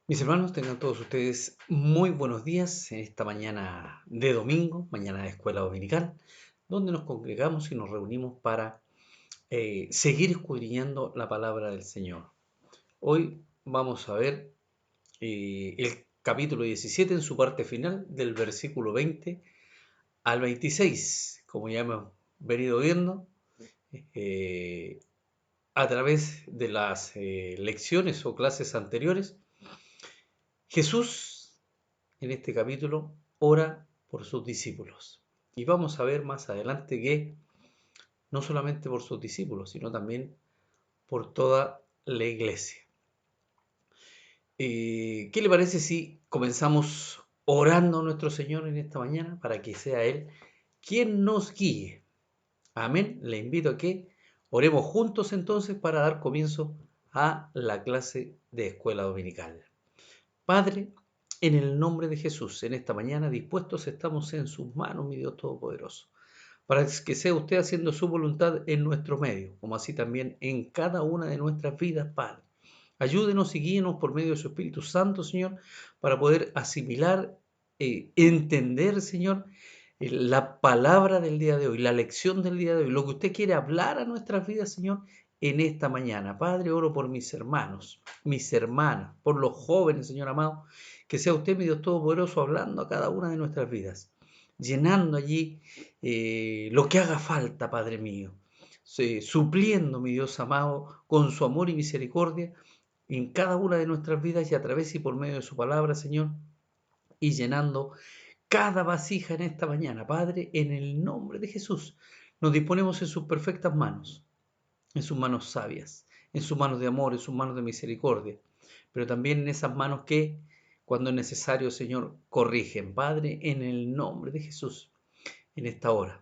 Mis hermanos, tengan todos ustedes muy buenos días en esta mañana de domingo, mañana de escuela dominical, donde nos congregamos y nos reunimos para seguir escudriñando la palabra del Señor. Hoy vamos a ver el capítulo 17 en su parte final, del versículo 20 al 26, como ya hemos venido viendo eh, a través de las lecciones o clases anteriores. Jesús en este capítulo ora por sus discípulos. Y vamos a ver más adelante que no solamente por sus discípulos, sino también por toda la iglesia. ¿Qué le parece si comenzamos orando a nuestro Señor en esta mañana para que sea Él quien nos guíe? Amén. Le invito a que oremos juntos entonces para dar comienzo a la clase de escuela dominical. Padre, en el nombre de Jesús, en esta mañana dispuestos estamos en sus manos, mi Dios Todopoderoso, para que sea usted haciendo su voluntad en nuestro medio, como así también en cada una de nuestras vidas, Padre. Ayúdenos y guíenos por medio de su Espíritu Santo, Señor, para poder asimilar, entender, Señor, la palabra del día de hoy, la lección del día de hoy, lo que usted quiere hablar a nuestras vidas, Señor, en esta mañana. Padre, oro por mis hermanos, mis hermanas, por los jóvenes, Señor amado, que sea usted, mi Dios Todopoderoso, hablando a cada una de nuestras vidas, llenando allí lo que haga falta, Padre mío, supliendo, mi Dios amado, con su amor y misericordia en cada una de nuestras vidas y a través y por medio de su palabra, Señor, y llenando cada vasija en esta mañana. Padre, en el nombre de Jesús, nos disponemos en sus perfectas manos, en sus manos sabias, en sus manos de amor, en sus manos de misericordia, pero también en esas manos que, cuando es necesario, Señor, corrigen. Padre, en el nombre de Jesús, en esta hora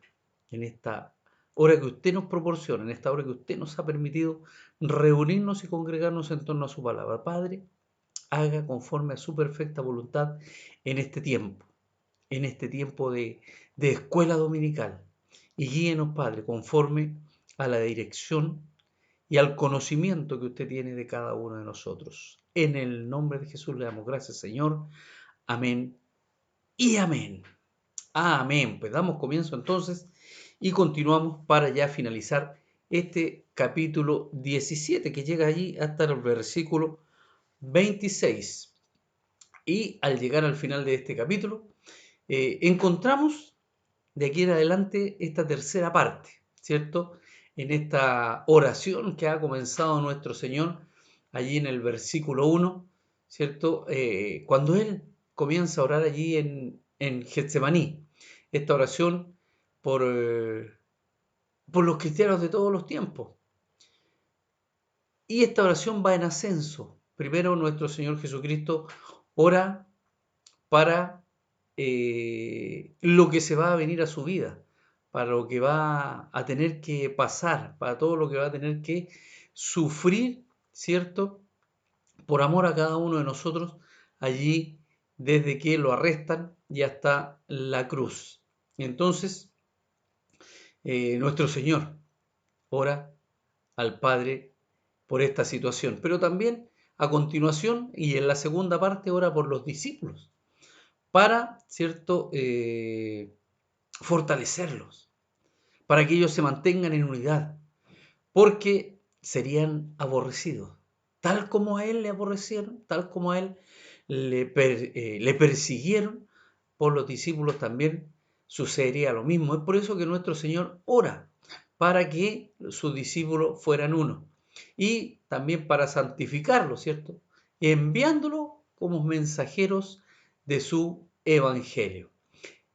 que usted nos proporciona, en esta hora que usted nos ha permitido reunirnos y congregarnos en torno a su palabra. Padre, haga conforme a su perfecta voluntad en este tiempo de escuela dominical. Y guíenos, Padre, conforme a la dirección y al conocimiento que usted tiene de cada uno de nosotros. En el nombre de Jesús le damos gracias, Señor. Amén y amén. Amén. Pues damos comienzo entonces y continuamos para ya finalizar este capítulo 17 que llega allí hasta el versículo 26. Y al llegar al final de este capítulo, encontramos de aquí en adelante esta tercera parte, ¿cierto? En esta oración que ha comenzado nuestro Señor allí en el versículo 1, ¿cierto? Cuando Él comienza a orar allí en Getsemaní, esta oración por, eh, por los cristianos de todos los tiempos. Y esta oración va en ascenso. Primero nuestro Señor Jesucristo ora para lo que se va a venir a su vida, para lo que va a tener que pasar, para todo lo que va a tener que sufrir, ¿cierto? Por amor a cada uno de nosotros, allí desde que lo arrestan y hasta la cruz. Y entonces, nuestro Señor ora al Padre por esta situación, pero también a continuación y en la segunda parte ora por los discípulos para, ¿cierto?, fortalecerlos, para que ellos se mantengan en unidad, porque serían aborrecidos, tal como a él le aborrecieron, tal como a él le persiguieron, por los discípulos también sucedería lo mismo. Es por eso que nuestro Señor ora, para que sus discípulos fueran uno, y también para santificarlos, ¿cierto?, enviándolo como mensajeros de su evangelio.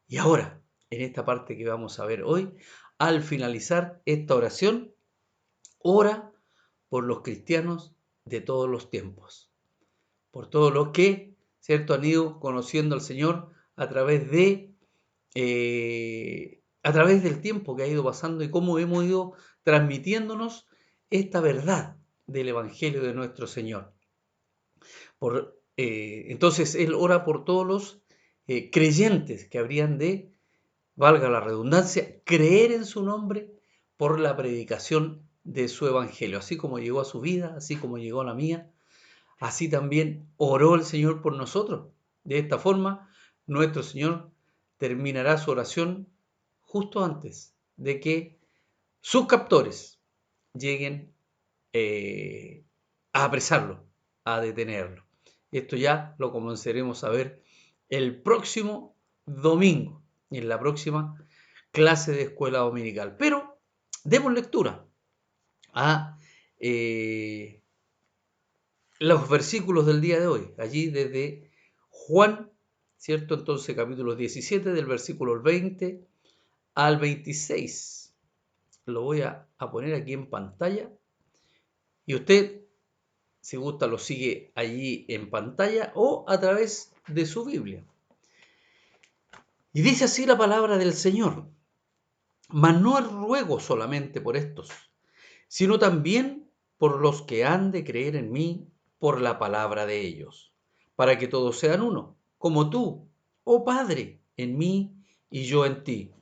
Y ahora, en esta parte que vamos a ver hoy, al finalizar esta oración, ora por los cristianos de todos los tiempos, por todos los que, ¿cierto?, han ido conociendo al Señor a través del tiempo que ha ido pasando y cómo hemos ido transmitiéndonos esta verdad del Evangelio de nuestro Señor. Entonces, Él ora por todos los creyentes que habrían de, valga la redundancia, creer en su nombre por la predicación de su Evangelio, así como llegó a su vida, así como llegó a la mía, así también oró el Señor por nosotros. De esta forma, nuestro Señor terminará su oración justo antes de que sus captores lleguen a apresarlo, a detenerlo. Esto ya lo comenzaremos a ver el próximo domingo, en la próxima clase de escuela dominical. Pero demos lectura a los versículos del día de hoy, allí desde Juan, ¿cierto? Entonces capítulo 17 del versículo 20 al 26. Lo voy a poner aquí en pantalla y usted, si gusta, lo sigue allí en pantalla o a través de su Biblia. Y dice así la palabra del Señor: mas no ruego solamente por estos, sino también por los que han de creer en mí por la palabra de ellos, para que todos sean uno, como tú, oh Padre, en mí y yo en ti,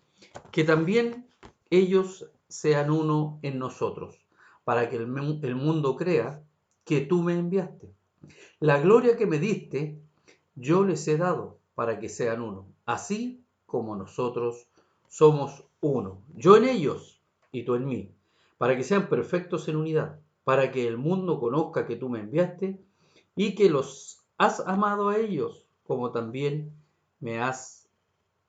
que también ellos sean uno en nosotros, para que el mundo crea que tú me enviaste. La gloria que me diste, yo les he dado, para que sean uno, así como nosotros somos uno, yo en ellos y tú en mí, para que sean perfectos en unidad, para que el mundo conozca que tú me enviaste y que los has amado a ellos, como también me has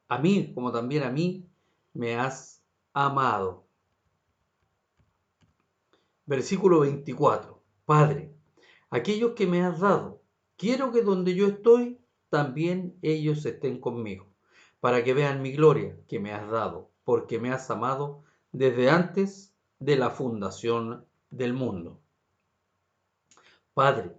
a mí, como también a mí me has amado. Versículo 24. Padre, aquellos que me has dado, quiero que donde yo estoy, también ellos estén conmigo, para que vean mi gloria que me has dado, porque me has amado desde antes de la fundación del mundo. Padre,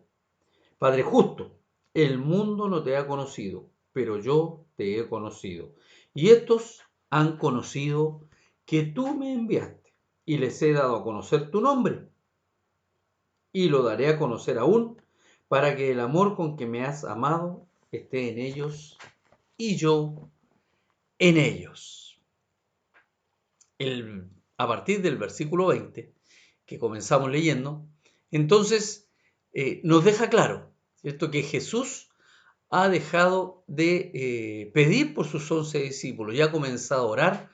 Padre justo, el mundo no te ha conocido, pero yo te he conocido. Y estos han conocido que tú me enviaste, y les he dado a conocer tu nombre, y lo daré a conocer aún, para que el amor con que me has amado esté en ellos y yo en ellos. A partir del versículo 20, que comenzamos leyendo, entonces nos deja claro, ¿cierto?, que Jesús ha dejado de pedir por sus 11 discípulos y ha comenzado a orar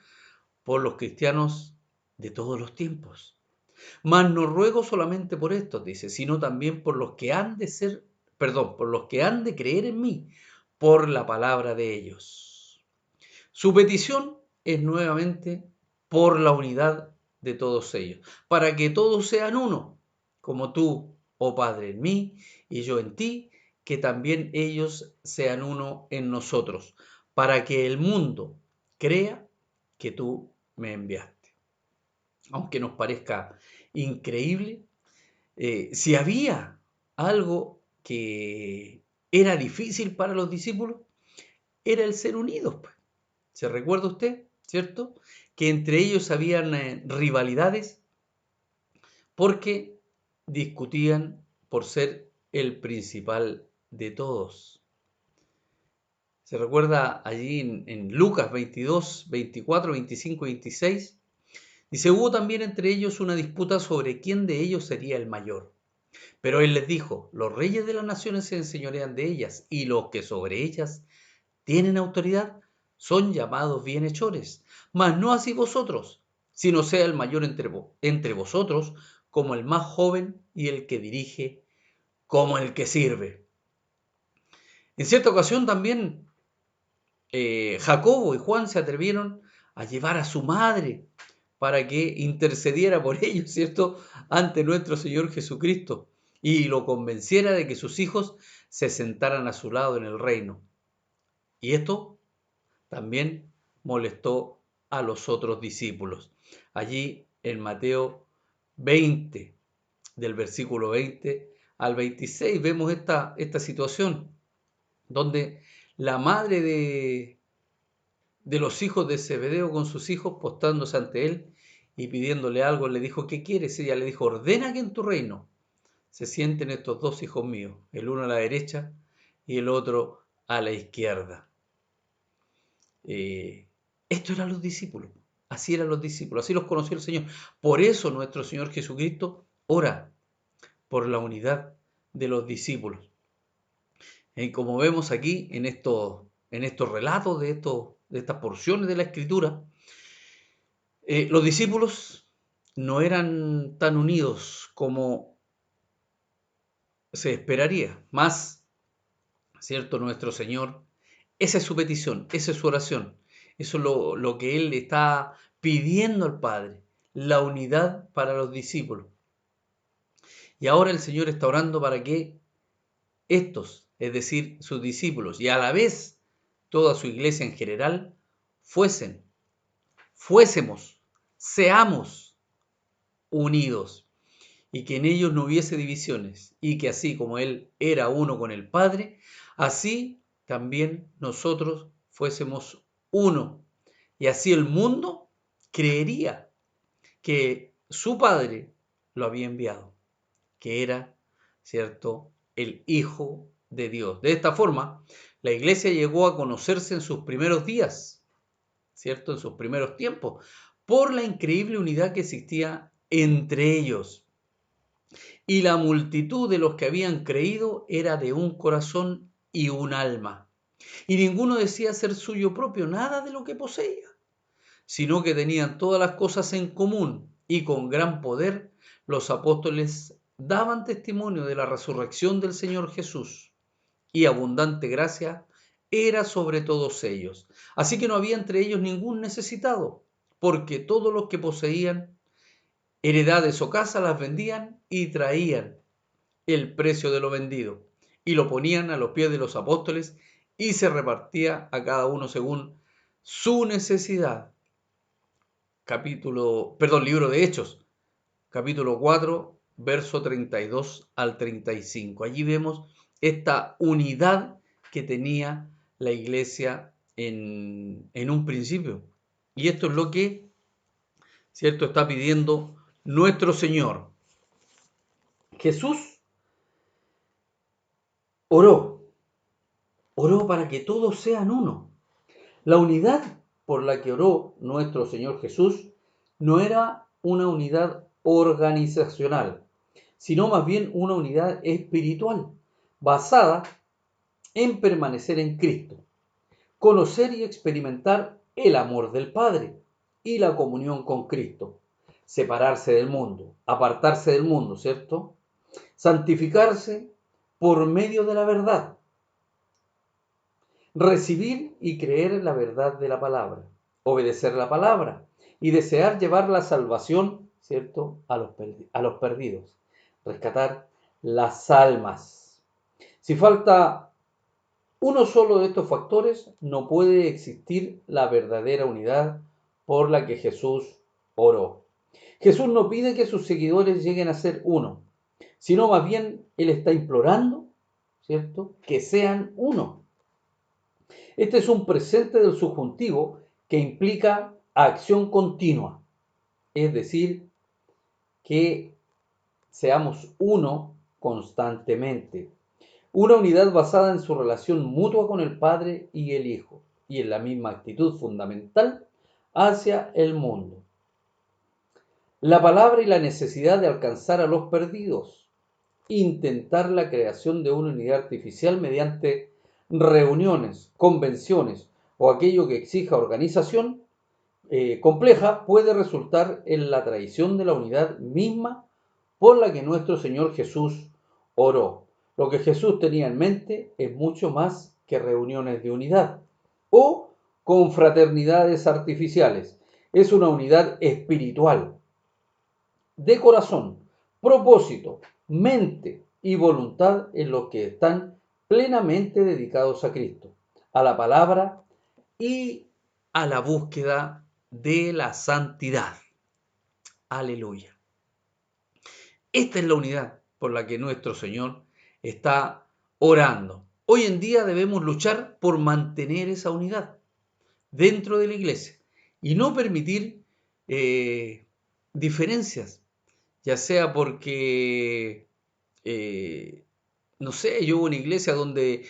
por los cristianos de todos los tiempos. Mas no ruego solamente por estos, dice, sino también por los que han de ser, perdón, por los que han de creer en mí, por la palabra de ellos. Su petición es nuevamente por la unidad de todos ellos, para que todos sean uno, como tú, oh Padre, en mí y yo en ti, que también ellos sean uno en nosotros, para que el mundo crea que tú me enviaste. Aunque nos parezca increíble, si había algo que era difícil para los discípulos, era el ser unidos, pues. ¿Se recuerda usted, cierto? Que entre ellos habían rivalidades porque discutían por ser el principal de todos. ¿Se recuerda allí en Lucas 22, 24, 25 y 26? Dice, hubo también entre ellos una disputa sobre quién de ellos sería el mayor. Pero él les dijo, los reyes de las naciones se enseñorean de ellas, y los que sobre ellas tienen autoridad son llamados bienhechores. Mas no así vosotros, sino sea el mayor entre vosotros como el más joven, y el que dirige como el que sirve. En cierta ocasión también Jacobo y Juan se atrevieron a llevar a su madre para que intercediera por ellos, ¿cierto?, ante nuestro Señor Jesucristo y lo convenciera de que sus hijos se sentaran a su lado en el reino. Y esto también molestó a los otros discípulos. Allí en Mateo 20, del versículo 20 al 26, vemos esta situación donde la madre de los hijos de Zebedeo con sus hijos postándose ante él y pidiéndole algo, le dijo, ¿qué quieres? Ella le dijo, ordena que en tu reino se sienten estos dos hijos míos, el uno a la derecha y el otro a la izquierda. Esto eran los discípulos, así eran los discípulos, así los conoció el Señor. Por eso nuestro Señor Jesucristo ora por la unidad de los discípulos. Y como vemos aquí en estos relatos de estas porciones de la Escritura, los discípulos no eran tan unidos como se esperaría. Más, ¿cierto? Nuestro Señor, esa es su petición, esa es su oración. Eso es lo que Él está pidiendo al Padre, la unidad para los discípulos. Y ahora el Señor está orando para que estos, es decir, sus discípulos, y a la vez toda su iglesia en general, fuésemos, seamos unidos, y que en ellos no hubiese divisiones, y que así como Él era uno con el Padre, así también nosotros fuésemos uno. Y así el mundo creería que su Padre lo había enviado, que era, ¿cierto?, el Hijo de Dios. De esta forma, la iglesia llegó a conocerse en sus primeros días, ¿cierto?, en sus primeros tiempos, por la increíble unidad que existía entre ellos. Y la multitud de los que habían creído era de un corazón y un alma. Y ninguno decía ser suyo propio nada de lo que poseía, sino que tenían todas las cosas en común, y con gran poder los apóstoles daban testimonio de la resurrección del Señor Jesús, y abundante gracia era sobre todos ellos. Así que no había entre ellos ningún necesitado, porque todos los que poseían heredades o casas las vendían y traían el precio de lo vendido, y lo ponían a los pies de los apóstoles, y se repartía a cada uno según su necesidad. Libro de Hechos, capítulo 4, verso 32 al 35. Allí vemos esta unidad que tenía la iglesia en un principio. Y esto es lo que, ¿cierto?, está pidiendo nuestro Señor. Jesús oró para que todos sean uno. La unidad por la que oró nuestro Señor Jesús no era una unidad organizacional, sino más bien una unidad espiritual, basada en permanecer en Cristo, conocer y experimentar el amor del Padre y la comunión con Cristo, separarse del mundo, apartarse del mundo, ¿cierto? Santificarse por medio de la verdad, recibir y creer en la verdad de la palabra, obedecer la palabra y desear llevar la salvación, ¿cierto?, a los perdidos, rescatar las almas. Si falta uno solo de estos factores, no puede existir la verdadera unidad por la que Jesús oró. Jesús no pide que sus seguidores lleguen a ser uno, sino más bien Él está implorando, ¿cierto?, que sean uno. Este es un presente del subjuntivo que implica acción continua, es decir, que seamos uno constantemente. Una unidad basada en su relación mutua con el Padre y el Hijo, y en la misma actitud fundamental hacia el mundo. La palabra y la necesidad de alcanzar a los perdidos. Intentar la creación de una unidad artificial mediante reuniones, convenciones o aquello que exija organización compleja puede resultar en la traición de la unidad misma por la que nuestro Señor Jesús oró. Lo que Jesús tenía en mente es mucho más que reuniones de unidad o confraternidades artificiales. Es una unidad espiritual, de corazón, propósito, mente y voluntad en los que están plenamente dedicados a Cristo, a la palabra y a la búsqueda de la santidad. Aleluya. Esta es la unidad por la que nuestro Señor está orando. Hoy en día debemos luchar por mantener esa unidad dentro de la iglesia y no permitir diferencias, ya sea porque, no sé, yo hubo una iglesia donde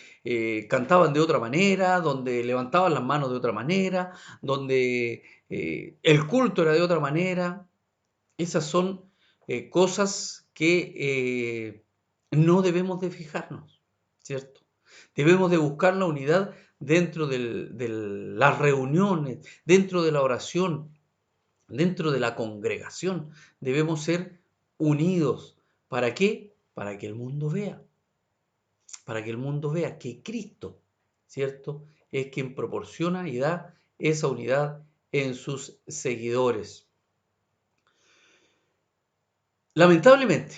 cantaban de otra manera, donde levantaban las manos de otra manera, donde el culto era de otra manera. Esas son cosas que no debemos de fijarnos, ¿cierto? Debemos de buscar la unidad dentro de las reuniones, dentro de la oración, dentro de la congregación. Debemos ser unidos. ¿Para qué? Para que el mundo vea, para que el mundo vea que Cristo, ¿cierto?, es quien proporciona y da esa unidad en sus seguidores. Lamentablemente,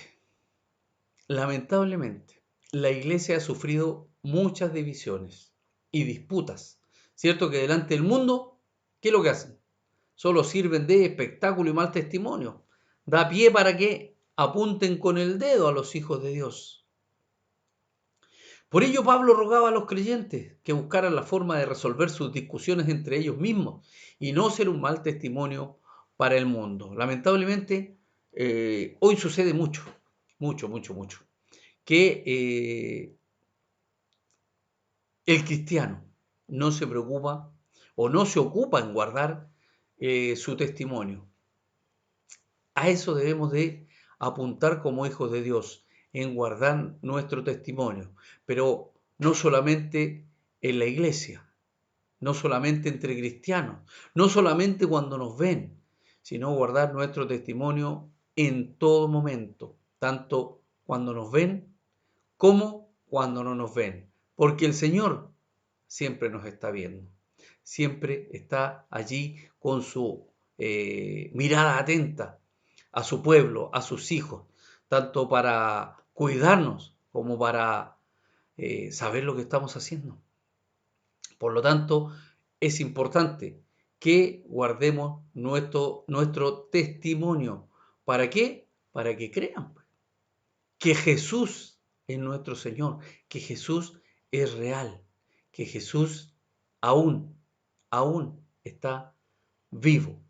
lamentablemente, la iglesia ha sufrido muchas divisiones y disputas. ¿Cierto que delante del mundo, qué es lo que hacen? Solo sirven de espectáculo y mal testimonio. Da pie para que apunten con el dedo a los hijos de Dios. Por ello Pablo rogaba a los creyentes que buscaran la forma de resolver sus discusiones entre ellos mismos y no ser un mal testimonio para el mundo. Lamentablemente, hoy sucede mucho, mucho, mucho, mucho, que el cristiano no se preocupa o no se ocupa en guardar su testimonio. A eso debemos de apuntar como hijos de Dios, en guardar nuestro testimonio, pero no solamente en la iglesia, no solamente entre cristianos, no solamente cuando nos ven, sino guardar nuestro testimonio en todo momento, tanto cuando nos ven como cuando no nos ven, porque el Señor siempre nos está viendo, siempre está allí con su mirada atenta a su pueblo, a sus hijos, tanto para cuidarnos como para saber lo que estamos haciendo. Por lo tanto, es importante que guardemos nuestro testimonio. ¿Para qué? Para que crean que Jesús es nuestro Señor, que Jesús es real, que Jesús aún, aún está vivo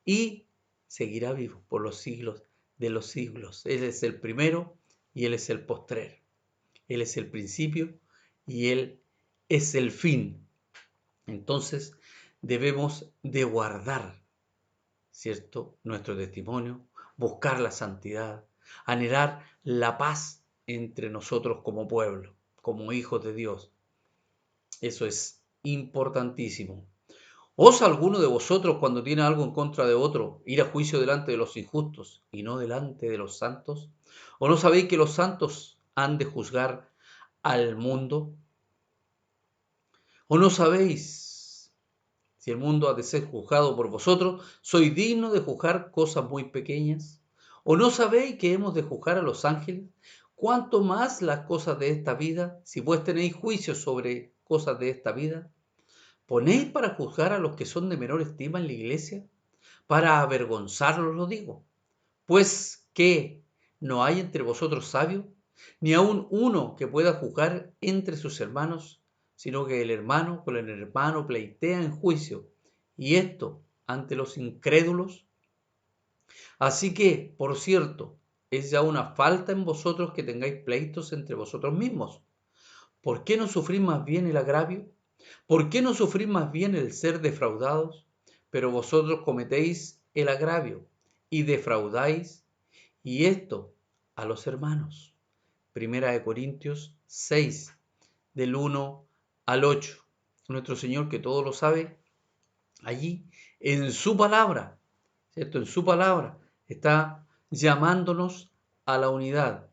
y seguirá vivo por los siglos de los siglos. Él es el primero y Él es el postrero. Él es el principio y Él es el fin. Entonces debemos de guardar, ¿cierto?, nuestro testimonio, buscar la santidad, anhelar la paz entre nosotros como pueblo, como hijos de Dios. Eso es importantísimo. ¿Osa alguno de vosotros, cuando tiene algo en contra de otro, ir a juicio delante de los injustos y no delante de los santos? ¿O no sabéis que los santos han de juzgar al mundo? ¿O no sabéis, si el mundo ha de ser juzgado por vosotros, sois dignos de juzgar cosas muy pequeñas? ¿O no sabéis que hemos de juzgar a los ángeles? ¿Cuánto más las cosas de esta vida, si pues tenéis juicio sobre cosas de esta vida? ¿Ponéis para juzgar a los que son de menor estima en la iglesia? Para avergonzarlos lo digo. Pues que no hay entre vosotros sabio, ni aun uno que pueda juzgar entre sus hermanos, sino que el hermano con el hermano pleitea en juicio, y esto ante los incrédulos. Así que, por cierto, es ya una falta en vosotros que tengáis pleitos entre vosotros mismos. ¿Por qué no sufrís más bien el agravio? ¿Por qué no sufrís más bien el ser defraudados? Pero vosotros cometéis el agravio y defraudáis, y esto a los hermanos. Primera de Corintios 6, del 1 al 8. Nuestro Señor, que todo lo sabe, allí en su palabra, ¿cierto? En su palabra está llamándonos a la unidad.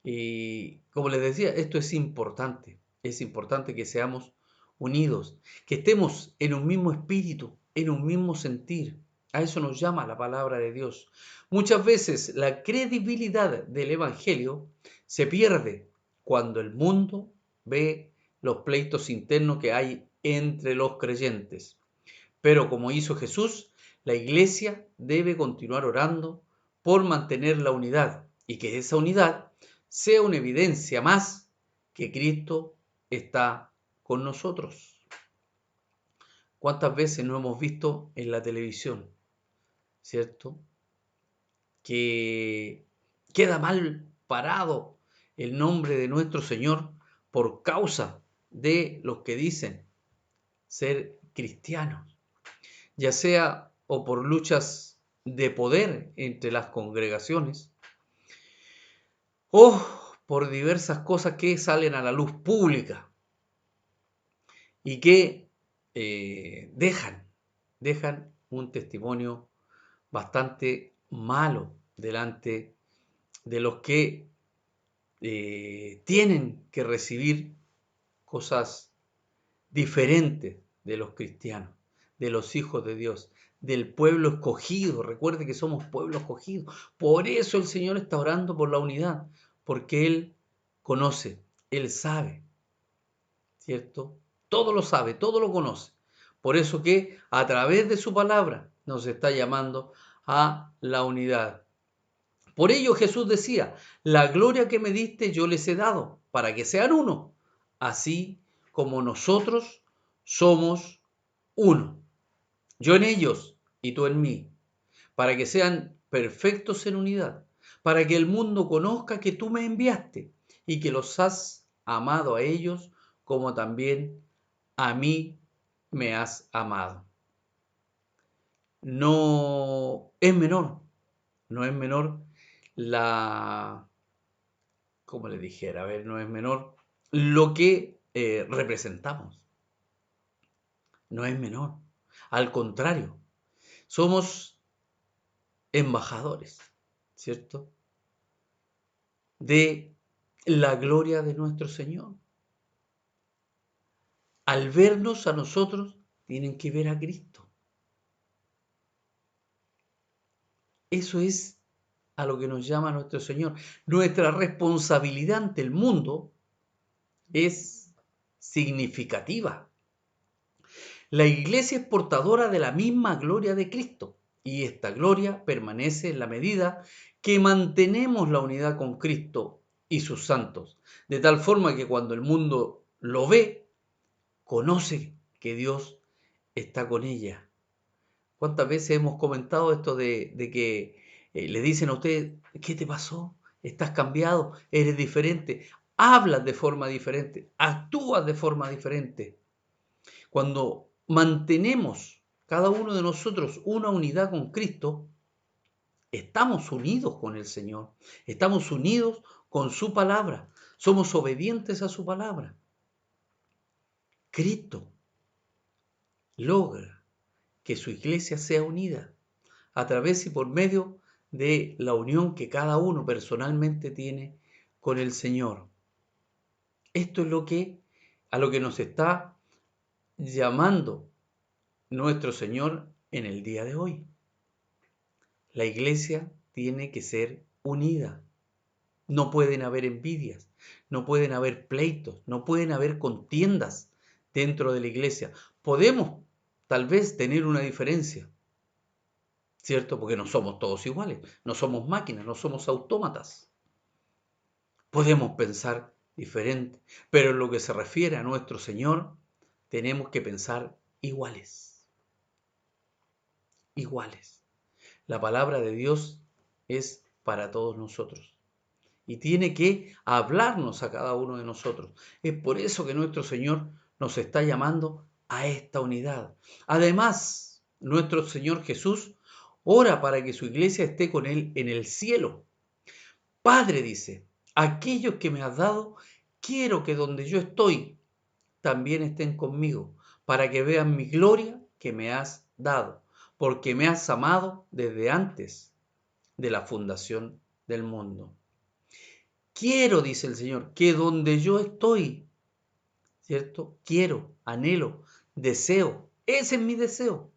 Y como les decía, esto es importante. Es importante que seamos unidos, que estemos en un mismo espíritu, en un mismo sentir. A eso nos llama la palabra de Dios. Muchas veces la credibilidad del Evangelio se pierde cuando el mundo ve los pleitos internos que hay entre los creyentes. Pero como hizo Jesús, la iglesia debe continuar orando por mantener la unidad y que esa unidad sea una evidencia más que Cristo está con nosotros. ¿Cuántas veces no hemos visto en la televisión, cierto?, que queda mal parado el nombre de nuestro Señor por causa de los que dicen ser cristianos, ya sea o por luchas de poder entre las congregaciones, o por diversas cosas que salen a la luz pública y que dejan un testimonio bastante malo delante de los que tienen que recibir cosas diferentes de los cristianos, de los hijos de Dios, del pueblo escogido. Recuerde que somos pueblo escogido. Por eso el Señor está orando por la unidad, porque Él conoce, Él sabe, ¿cierto? Todo lo sabe, todo lo conoce. Por eso que a través de su palabra nos está llamando a la unidad. Por ello Jesús decía, la gloria que me diste yo les he dado, para que sean uno, así como nosotros somos uno. Yo en ellos y tú en mí, para que sean perfectos en unidad, para que el mundo conozca que tú me enviaste y que los has amado a ellos como también a mí me has amado. No es menor, no es menor la, como le dijera, a ver, no es menor lo que representamos, no es menor. Al contrario, somos embajadores, ¿cierto? De la gloria de nuestro Señor. Al vernos a nosotros, tienen que ver a Cristo. Eso es a lo que nos llama nuestro Señor. Nuestra responsabilidad ante el mundo es significativa. La iglesia es portadora de la misma gloria de Cristo y esta gloria permanece en la medida que mantenemos la unidad con Cristo y sus santos, de tal forma que cuando el mundo lo ve, conoce que Dios está con ella. ¿Cuántas veces hemos comentado esto de que le dicen a usted, ¿qué te pasó? ¿Estás cambiado? ¿Eres diferente? Hablas de forma diferente, actúas de forma diferente. Cuando mantenemos cada uno de nosotros una unidad con Cristo, estamos unidos con el Señor, estamos unidos con su palabra, somos obedientes a su palabra. Cristo logra que su iglesia sea unida a través y por medio de la unión que cada uno personalmente tiene con el Señor. Esto es a lo que nos está llamando nuestro Señor en el día de hoy. La iglesia tiene que ser unida. No pueden haber envidias, no pueden haber pleitos, no pueden haber contiendas dentro de la iglesia. Podemos tal vez tener una diferencia, ¿cierto? Porque no somos todos iguales, no somos máquinas, no somos autómatas. Podemos pensar diferente, pero en lo que se refiere a nuestro Señor, tenemos que pensar iguales. Iguales. La palabra de Dios es para todos nosotros y tiene que hablarnos a cada uno de nosotros. Es por eso que nuestro Señor nos está llamando a esta unidad. Además, nuestro Señor Jesús ora para que su iglesia esté con Él en el cielo. Padre, dice, aquellos que me has dado, quiero que donde yo estoy también estén conmigo, para que vean mi gloria que me has dado, porque me has amado desde antes de la fundación del mundo. Quiero, dice el Señor, que donde yo estoy, ¿cierto? Quiero, anhelo, deseo, ese es mi deseo,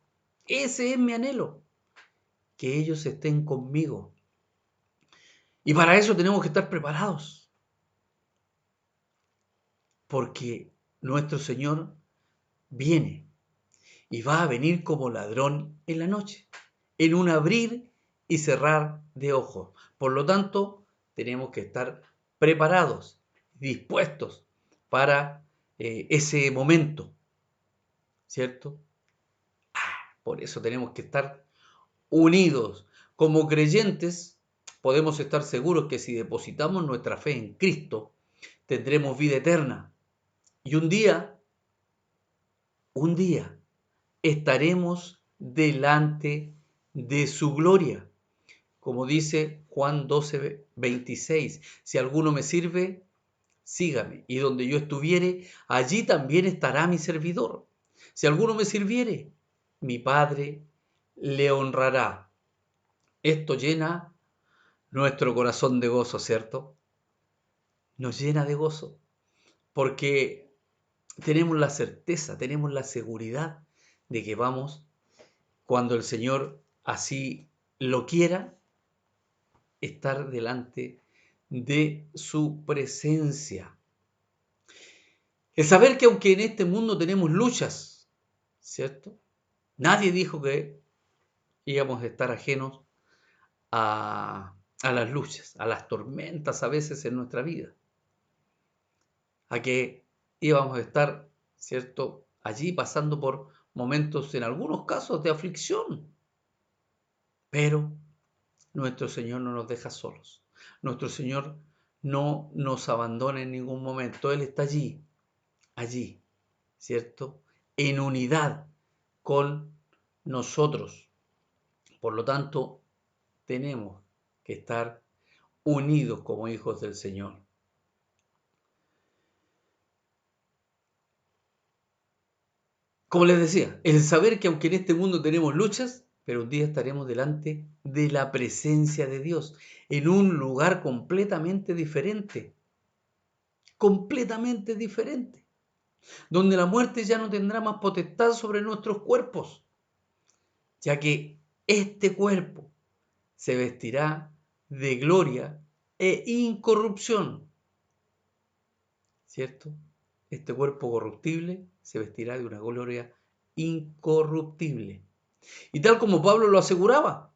ese es mi anhelo, que ellos estén conmigo. Y para eso tenemos que estar preparados, porque nuestro Señor viene y va a venir como ladrón en la noche, en un abrir y cerrar de ojos. Por lo tanto, tenemos que estar preparados, dispuestos para ese momento, ¿cierto? Por eso tenemos que estar unidos. Como creyentes, podemos estar seguros que si depositamos nuestra fe en Cristo, tendremos vida eterna. Y un día, estaremos delante de su gloria, como dice Juan 12, 26, si alguno me sirve, sígame, y donde yo estuviere, allí también estará mi servidor. Si alguno me sirviere, mi Padre le honrará. Esto llena nuestro corazón de gozo, ¿cierto? Nos llena de gozo, porque tenemos la certeza, tenemos la seguridad de que vamos, cuando el Señor así lo quiera, estar delante de su presencia. El saber que aunque en este mundo tenemos luchas, ¿cierto? Nadie dijo que íbamos a estar ajenos a las luchas, a las tormentas a veces en nuestra vida, a que íbamos a estar, ¿cierto?, allí pasando por momentos, en algunos casos, de aflicción. Pero nuestro Señor no nos deja solos. Nuestro Señor no nos abandona en ningún momento. Él está allí, ¿cierto?, en unidad con nosotros. Por lo tanto, tenemos que estar unidos como hijos del Señor. Como les decía, el saber que aunque en este mundo tenemos luchas, pero un día estaremos delante de la presencia de Dios, en un lugar completamente diferente, donde la muerte ya no tendrá más potestad sobre nuestros cuerpos, ya que este cuerpo se vestirá de gloria e incorrupción, ¿cierto? Este cuerpo corruptible se vestirá de una gloria incorruptible. Y tal como Pablo lo aseguraba,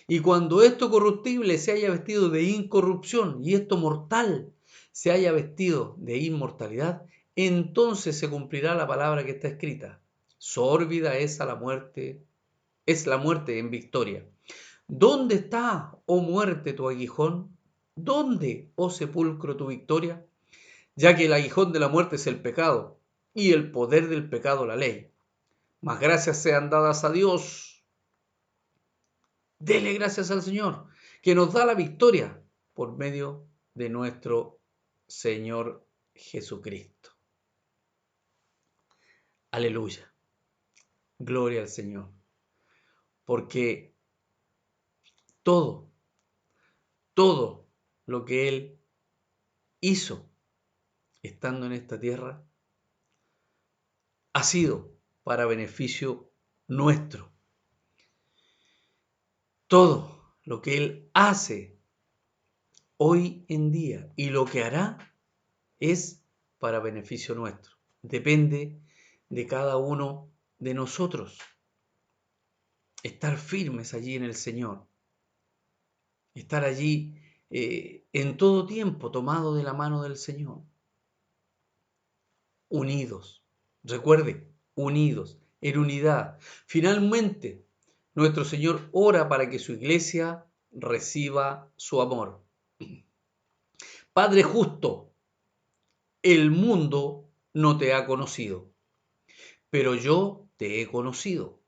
y cuando esto corruptible se haya vestido de incorrupción y esto mortal se haya vestido de inmortalidad, entonces se cumplirá la palabra que está escrita. Sórbida es la muerte en victoria. ¿Dónde está, oh muerte, tu aguijón? ¿Dónde, oh sepulcro, tu victoria? Ya que el aguijón de la muerte es el pecado, y el poder del pecado la ley. Mas gracias sean dadas a Dios. Dele gracias al Señor, que nos da la victoria por medio de nuestro Señor Jesucristo. Aleluya. Gloria al Señor. Porque todo, todo lo que Él hizo estando en esta tierra ha sido para beneficio nuestro. Todo lo que Él hace hoy en día y lo que hará es para beneficio nuestro. Depende de cada uno de nosotros. Estar firmes allí en el Señor. Estar allí en todo tiempo tomado de la mano del Señor. Unidos. Recuerde, unidos, en unidad. Finalmente, nuestro Señor ora para que su iglesia reciba su amor. Padre justo, el mundo no te ha conocido, pero yo te he conocido,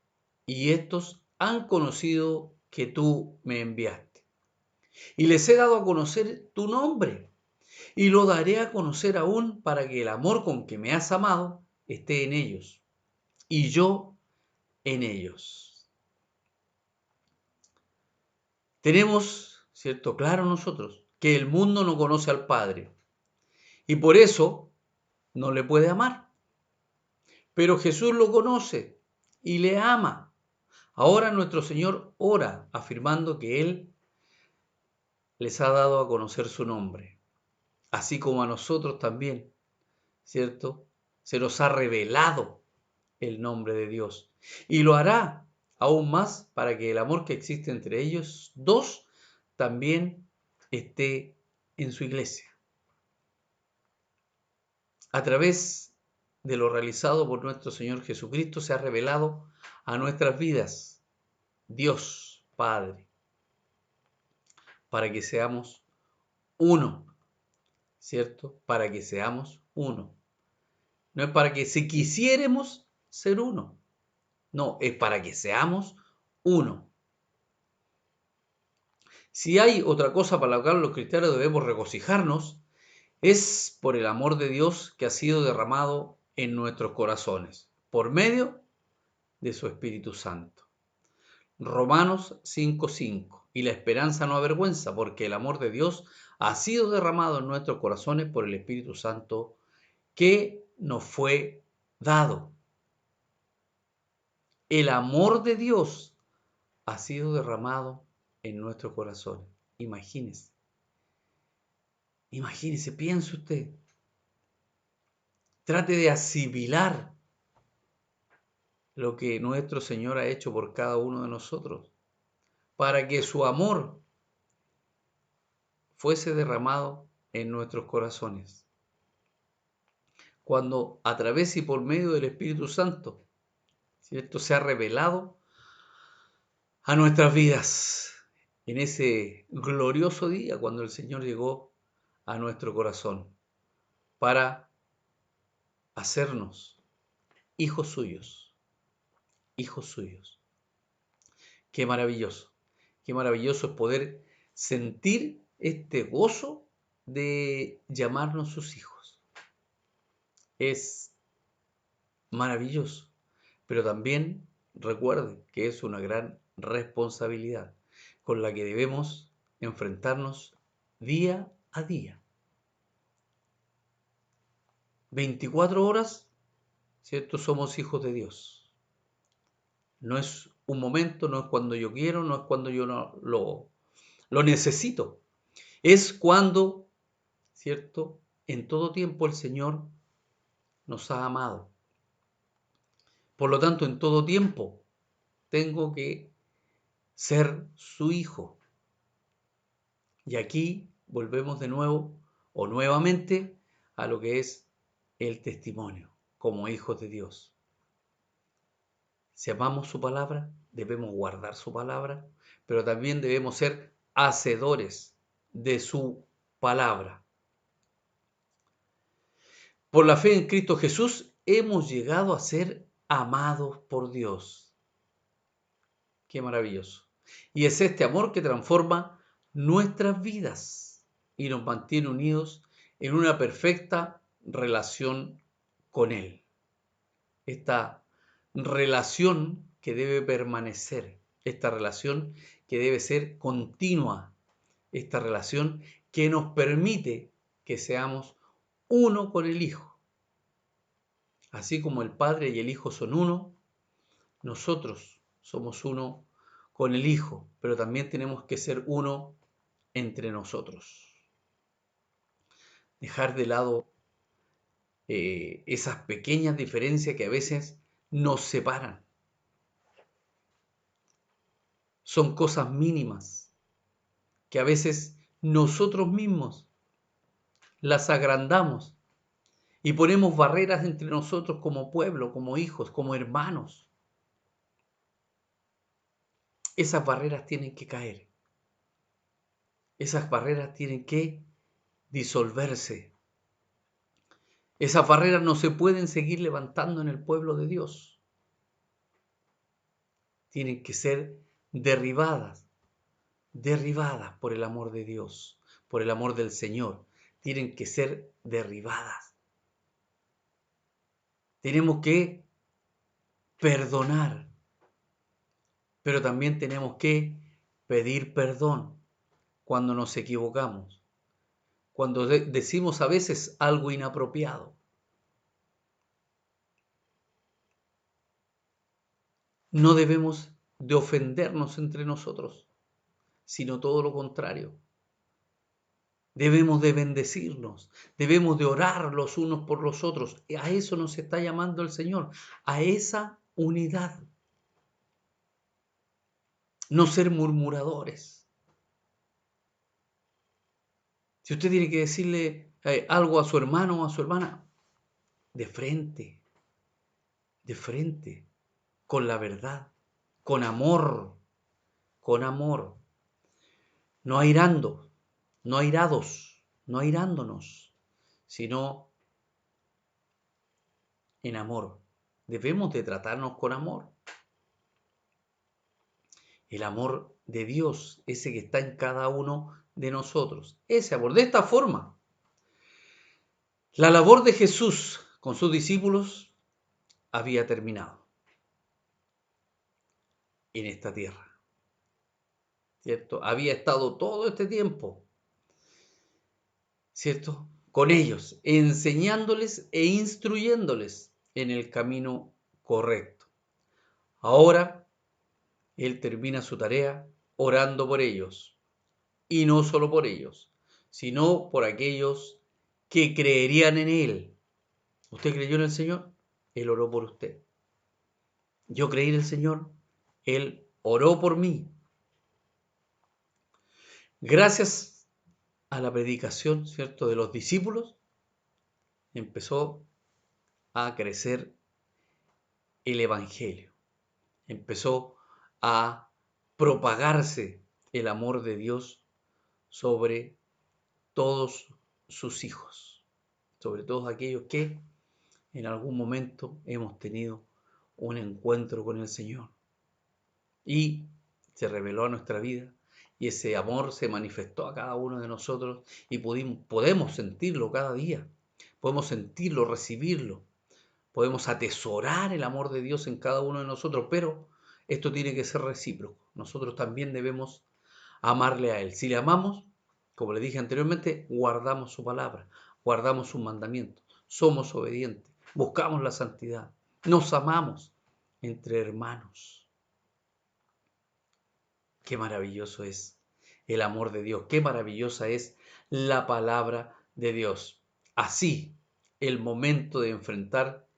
y estos han conocido que tú me enviaste. Y les he dado a conocer tu nombre, y lo daré a conocer aún para que el amor con que me has amado esté en ellos, y yo en ellos. Tenemos, ¿cierto?, claro nosotros, que el mundo no conoce al Padre, y por eso no le puede amar. Pero Jesús lo conoce y le ama. Ahora nuestro Señor ora afirmando que Él les ha dado a conocer su nombre, así como a nosotros también, ¿cierto? Se nos ha revelado el nombre de Dios y lo hará aún más para que el amor que existe entre ellos dos también esté en su iglesia. A través de lo realizado por nuestro Señor Jesucristo se ha revelado a nuestras vidas Dios Padre, para que seamos uno, ¿cierto? Para que seamos uno. No es para que si quisiéramos ser uno, no, es para que seamos uno. Si hay otra cosa para la cual los cristianos debemos regocijarnos, es por el amor de Dios que ha sido derramado en nuestros corazones, por medio de su Espíritu Santo. Romanos 5:5. Y la esperanza no avergüenza, porque el amor de Dios ha sido derramado en nuestros corazones por el Espíritu Santo que nos fue dado. El amor de Dios ha sido derramado en nuestro corazón. Imagínese, imagínese, piense usted, trate de asimilar lo que nuestro Señor ha hecho por cada uno de nosotros, para que su amor fuese derramado en nuestros corazones. Cuando a través y por medio del Espíritu Santo, ¿cierto?, se ha revelado a nuestras vidas en ese glorioso día cuando el Señor llegó a nuestro corazón para hacernos hijos suyos, hijos suyos. Qué maravilloso es poder sentir este gozo de llamarnos sus hijos. Es maravilloso, pero también recuerden que es una gran responsabilidad con la que debemos enfrentarnos día a día. 24 horas, ¿cierto? Somos hijos de Dios. No es un momento, no es cuando yo quiero, no es cuando yo no lo necesito. Es cuando, ¿cierto?, en todo tiempo el Señor nos ha amado. Por lo tanto, en todo tiempo tengo que ser su hijo. Y aquí volvemos de nuevo o nuevamente a lo que es el testimonio como hijos de Dios. Si amamos su palabra, debemos guardar su palabra, pero también debemos ser hacedores de su palabra. Por la fe en Cristo Jesús hemos llegado a ser amados por Dios. Qué maravilloso. Y es este amor que transforma nuestras vidas y nos mantiene unidos en una perfecta relación con Él. Esta relación que debe permanecer, esta relación que debe ser continua, esta relación que nos permite que seamos uno con el Hijo. Así como el Padre y el Hijo son uno, nosotros somos uno con el Hijo, pero también tenemos que ser uno entre nosotros. Dejar de lado esas pequeñas diferencias que a veces nos separan. Son cosas mínimas que a veces nosotros mismos las agrandamos y ponemos barreras entre nosotros como pueblo, como hijos, como hermanos. Esas barreras tienen que caer. Esas barreras tienen que disolverse. Esas barreras no se pueden seguir levantando en el pueblo de Dios. Tienen que ser derribadas, derribadas por el amor de Dios, por el amor del Señor. Tienen que ser derribadas. Tenemos que perdonar, pero también tenemos que pedir perdón cuando nos equivocamos, cuando decimos a veces algo inapropiado. No debemos de ofendernos entre nosotros, sino todo lo contrario. Debemos de bendecirnos, debemos de orar los unos por los otros. A eso nos está llamando el Señor, a esa unidad. No ser murmuradores. Si usted tiene que decirle algo a su hermano o a su hermana, de frente, con la verdad, con amor, con amor. No airando, no airados, no airándonos, sino en amor. Debemos de tratarnos con amor. el amor de Dios, ese que está en cada uno de nosotros. Ese amor. De esta forma, la labor de Jesús con sus discípulos había terminado en esta tierra, ¿cierto? Había estado todo este tiempo, ¿cierto? Con ellos, enseñándoles e instruyéndoles en el camino correcto. Ahora, Él termina su tarea orando por ellos, y no solo por ellos, sino por aquellos que creerían en Él. ¿Usted creyó en el Señor? Él oró por usted. Yo creí en el Señor, Él oró por mí. Gracias a la predicación, ¿cierto?, de los discípulos, empezó a crecer el Evangelio. Empezó a propagarse el amor de Dios sobre todos sus hijos, sobre todos aquellos que en algún momento hemos tenido un encuentro con el Señor y se reveló a nuestra vida y ese amor se manifestó a cada uno de nosotros y podemos sentirlo cada día, podemos sentirlo, recibirlo, podemos atesorar el amor de Dios en cada uno de nosotros, pero esto tiene que ser recíproco. Nosotros también debemos amarle a Él. Si le amamos, como le dije anteriormente, guardamos su palabra, guardamos sus mandamientos, somos obedientes, buscamos la santidad, nos amamos entre hermanos. Qué maravilloso es el amor de Dios, qué maravillosa es la palabra de Dios. Así, el momento de enfrentar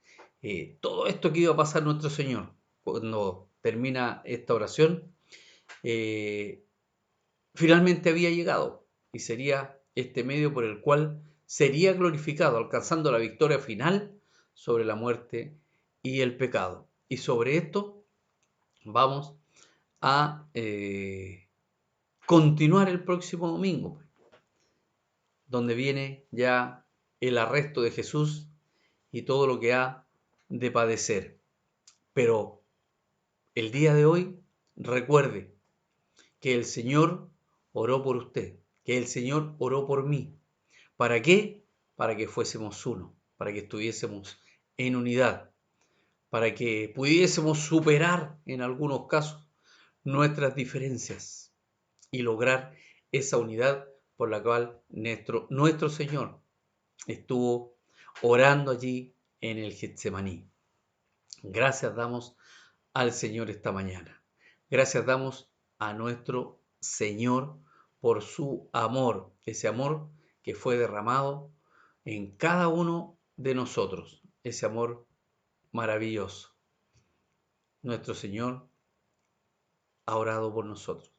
todo esto que iba a pasar nuestro Señor, cuando termina esta oración, eh, finalmente había llegado y sería este medio por el cual sería glorificado, alcanzando la victoria final sobre la muerte y el pecado. Y sobre esto vamos a continuar el próximo domingo, donde viene ya el arresto de Jesús y todo lo que ha de padecer. Pero el día de hoy, recuerde que el Señor oró por usted, que el Señor oró por mí. ¿Para qué? Para que fuésemos uno, para que estuviésemos en unidad, para que pudiésemos superar en algunos casos nuestras diferencias y lograr esa unidad por la cual nuestro Señor estuvo orando allí en el Getsemaní. Gracias damos al Señor esta mañana. Gracias damos a nuestro Señor por su amor, ese amor que fue derramado en cada uno de nosotros, ese amor maravilloso. Nuestro Señor ha orado por nosotros.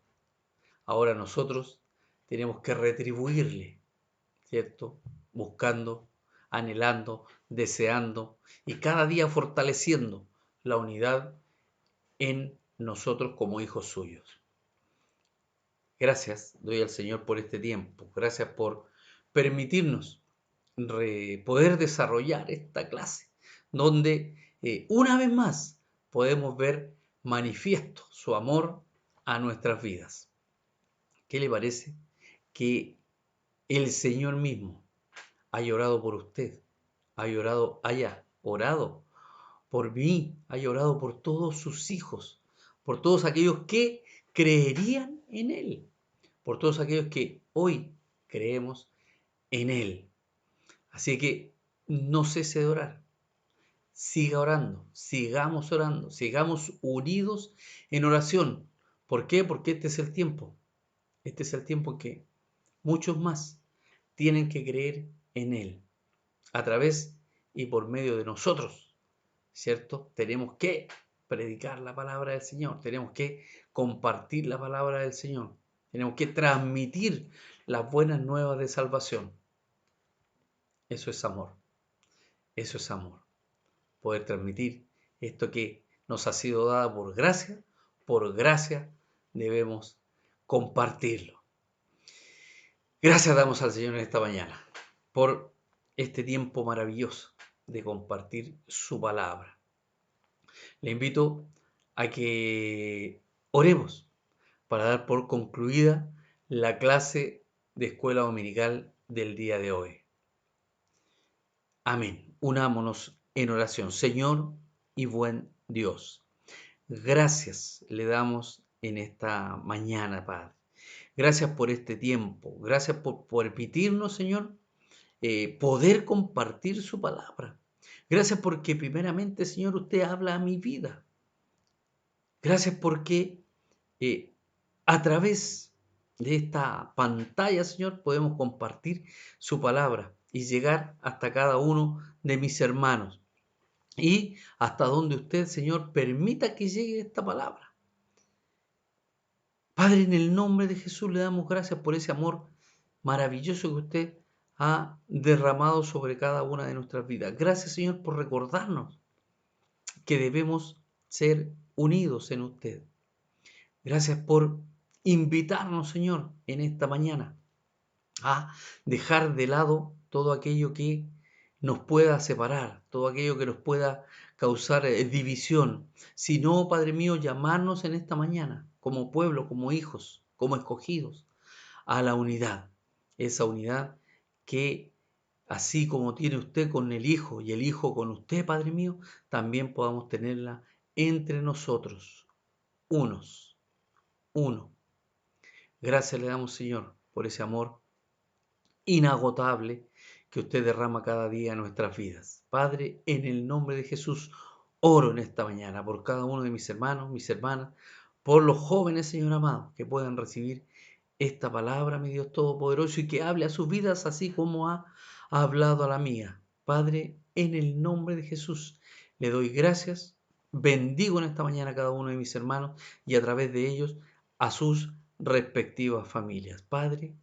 Ahora nosotros tenemos que retribuirle, ¿cierto? Buscando, anhelando, deseando y cada día fortaleciendo la unidad en nosotros como hijos suyos. Gracias doy al Señor por este tiempo. Gracias por permitirnos poder desarrollar esta clase, donde una vez más podemos ver manifiesto su amor a nuestras vidas. ¿Qué le parece que el Señor mismo haya orado por usted, haya orado por mí, haya orado por todos sus hijos, por todos aquellos que creerían en Él, por todos aquellos que hoy creemos en Él? Así que no cese de orar, siga orando, sigamos unidos en oración. ¿Por qué? Porque este es el tiempo en que muchos más tienen que creer en Él, a través y por medio de nosotros, ¿cierto? Tenemos que predicar la palabra del Señor, tenemos que compartir la palabra del Señor, tenemos que transmitir las buenas nuevas de salvación. Eso es amor, eso es amor. Poder transmitir esto que nos ha sido dado por gracia debemos compartirlo. Gracias damos al Señor en esta mañana por este tiempo maravilloso de compartir su palabra. Le invito a que oremos para dar por concluida la clase de escuela dominical del día de hoy. Amén. Unámonos en oración. Señor y buen Dios, gracias le damos en esta mañana, Padre. Gracias por este tiempo. Gracias por permitirnos, Señor, poder compartir su palabra. Gracias porque primeramente, Señor, usted habla a mi vida. Gracias porque a través de esta pantalla, Señor, podemos compartir su palabra y llegar hasta cada uno de mis hermanos y hasta donde usted, Señor, permita que llegue esta palabra. Padre, en el nombre de Jesús le damos gracias por ese amor maravilloso que usted ha derramado sobre cada una de nuestras vidas. Gracias, Señor, por recordarnos que debemos ser unidos en usted. Gracias por invitarnos, Señor, en esta mañana a dejar de lado todo aquello que nos pueda separar, todo aquello que nos pueda causar división, sino, Padre mío, llamarnos en esta mañana como pueblo, como hijos, como escogidos, a la unidad, esa unidad que así como tiene usted con el Hijo y el Hijo con usted, Padre mío, también podamos tenerla entre nosotros, unos, uno. Gracias le damos, Señor, por ese amor inagotable que usted derrama cada día en nuestras vidas. Padre, en el nombre de Jesús, oro en esta mañana por cada uno de mis hermanos, mis hermanas, por los jóvenes, Señor amado, que puedan recibir esta palabra, mi Dios Todopoderoso, y que hable a sus vidas así como ha hablado a la mía. Padre, en el nombre de Jesús, le doy gracias, bendigo en esta mañana a cada uno de mis hermanos y a través de ellos a sus respectivas familias. Padre,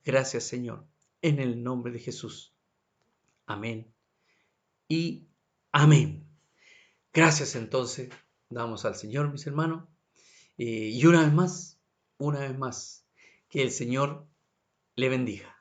gracias, Señor, en el nombre de Jesús. Amén y amén. Gracias entonces, damos al Señor, mis hermanos. Y una vez más, que el Señor le bendiga.